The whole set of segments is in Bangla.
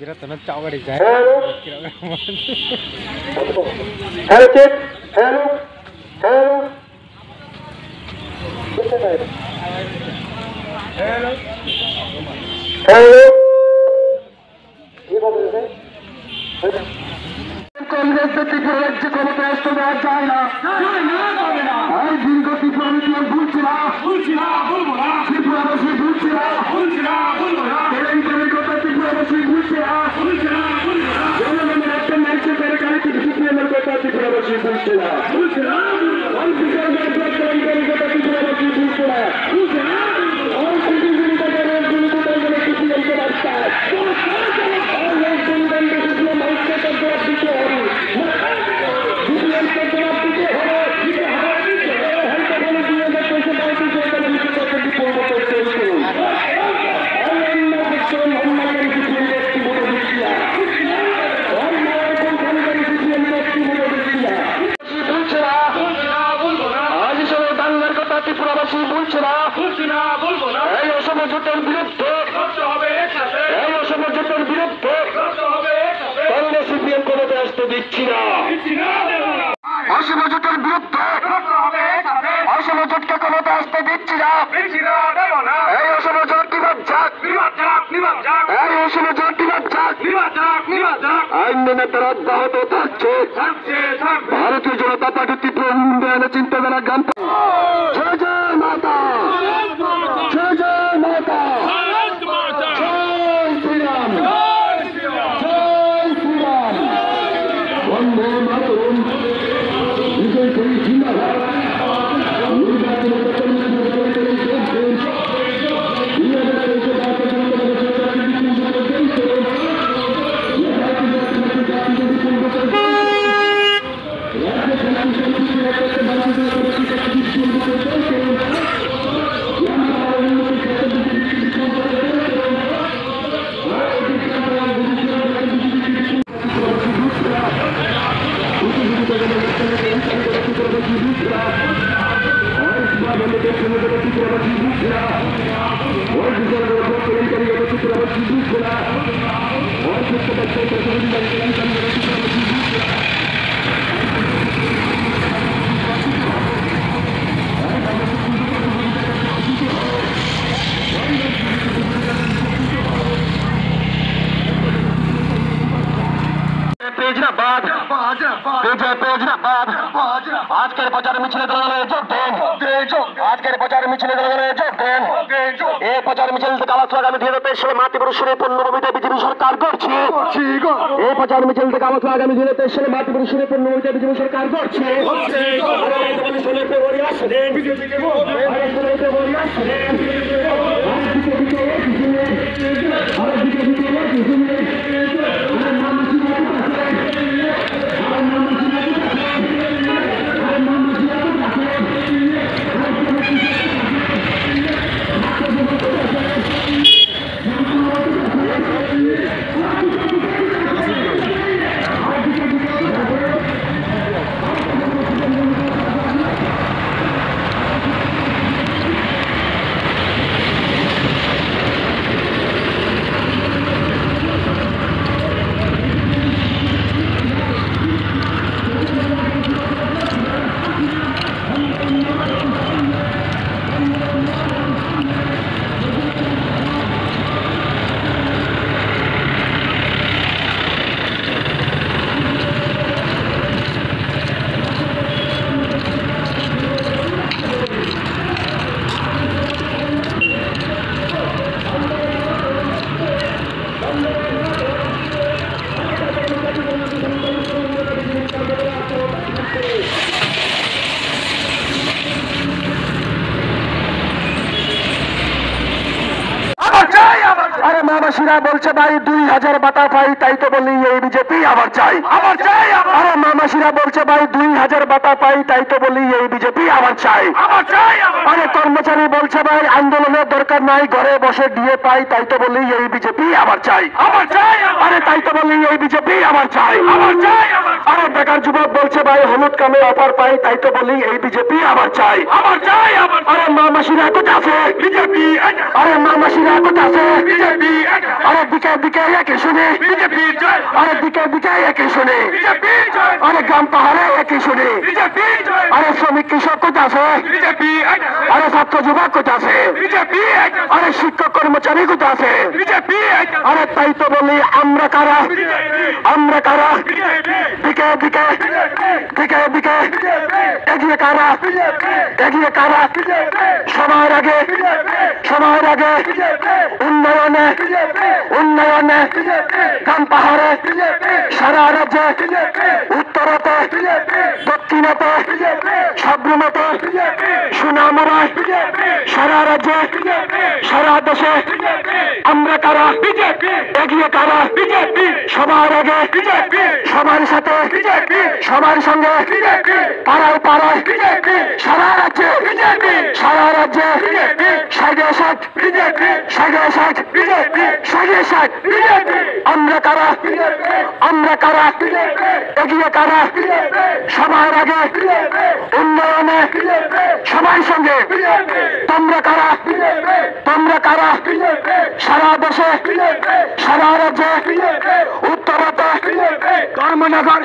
Tanah cawa di saya. Hello, check. Hello. Hello. Hello. Hello. Congress Tripura রাজ্যে ক্ষমতায় আসতে দেওয়া যায় না আর দীর্ঘ ত্রিপুরা ভুলছি না বলবো না ত্রিপুরাবাসী ভুলছি না বলবো না ত্রিপুরাবাসী ভুলছি না জনগণের একটা ন্যায্য সরকারি সিপিএমের কথা ত্রিপুরাবাসী ভুলছি না ত্রিপুরাবাসী ভুলছি না ত্রিপুরাবাসী বলছে না বলবো না এই অসম জোটের বিরুদ্ধে এই অসম জোটের বিরুদ্ধে কংগ্রেস সিপিএম ক্ষমতায় আসতে দিচ্ছি না অসম জোটের বিরুদ্ধে অসম জোটকে ক্ষমতায় আসতে দিচ্ছি না এই অসম জোট নিবাদ যাক এই অসম জোট নিবাদ যাক আইন মেনে তারা অব্যাহত থাকছে ভারতীয় জনতা পার্টি ত্রিপুরা উন্নয়নের চিন্তাধারা গান জয় জয় মাতা জয় জয় মাতা জয় শ্রীরাম জয় শ্রীরাম বন্দে মাতরম বিজয় করি জিন্দাবাদ আজকের প্রচার মিছিলে দলের যোগ দেন আজকের প্রচার মিছিলে দলের যোগ দেন এই প্রচার মিছিল থেকে আলোচনা আগামী 2023 সালে মাতৃপুরুষের পূর্ণভূমিতে বিজেপি সরকার করছে এই প্রচার মিছিল থেকে আলোচনা আগামী 2023 সালে মাতৃপুরুষের পূর্ণভূমিতে বিজেপি সরকার করছে মামাসিরা বলছে ভাই 2000 বাতা পাই তাই তো বলি এই বিজেপি আবার চাই আরে মামাসিরা বলছে ভাই 2000 বাতা পাই তাই তো বলি এই বিজেপি আবার চাই আরে কর্মচারী বলছে ভাই আন্দোলনের দরকার নাই ঘরে বসে দিয়ে পাই তাই তো বলি এই বিজেপি আবার চাই আরে তাই তো বলি এই বিজেপি আবার চাই আরে বেকার যুবক বলছে ভাই হলুদ কামে অফার পাই তাই তো বলি এই বিজেপি আবার চাই আরে মামাসিরা কোথায় আছে বিজেপি আরে মামাসিরা কোথায় আছে বিজেপি আরে দিকে দিকে একই শুনি বিজেপি জয় আরে দিকে দিকে একই শুনি বিজেপি জয় আরে গ্রাম পাহাড়ে একই শুনি বিজেপি জয় আরে শ্রমিক কৃষক কোথা আছে বিজেপি আরে ছাত্র যুবক কোথা আছে বিজেপি আরে শিক্ষক কর্মচারী কোথা আছে বিজেপি আরে তাই তো বলি আমরা কারা আমরা কারা দিকে দিকে দিকে দিকে এগিয়ে কারা এগিয়ে কারা সবার আগে উন্নয়নে উন্নয়নে গ্রাম পাহাড়ে সারা রাজ্যে উত্তরতে দক্ষিণতে সবরুমতে সুনামুরায় সারা রাজ্যে সারা দেশে আমরা কারা বিজেপি এগিয়ে কারা বিজেপি সবার আগে বিজেপি সবার সাথে বিজেপি সবার সঙ্গে বিজেপি পাড়ায় পাড়ায় বিজেপি সারা রাজ্যে বিজেপি সারা রাজ্যে বিজেপি সাইডে ষাট বিজেপি সাইডে ষাট বিজেপি সাইডে ষাট বিজেপি আমরা কারা আমরা কারা এগিয়ে কারা সবার আগে উন্নয়নে সবার সঙ্গে তোমরা কারা সারা দেশে সারা রাজ্যে উত্তরতে ধর্মনগর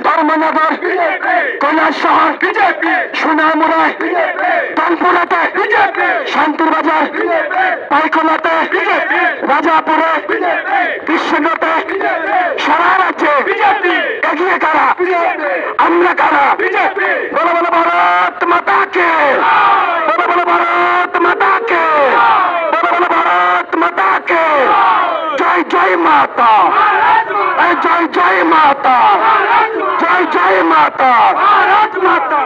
ধর্মনগর কৈলাস শহর সুনামুরায় তানপুরাতে শান্তির বাজার পাইকোলাতে রাজাপুরে বিশ্বনাথে সারা রাজ্যে এগিয়ে কারা আমরা কারা বলো বলো ভারত মাতাকে বলো বলো ভারত মাতাকে বলো বলো ভারত মাতাকে জয় জয় মাতা জয় জয় মাতা জয় জয় মাতা ভারত মাতা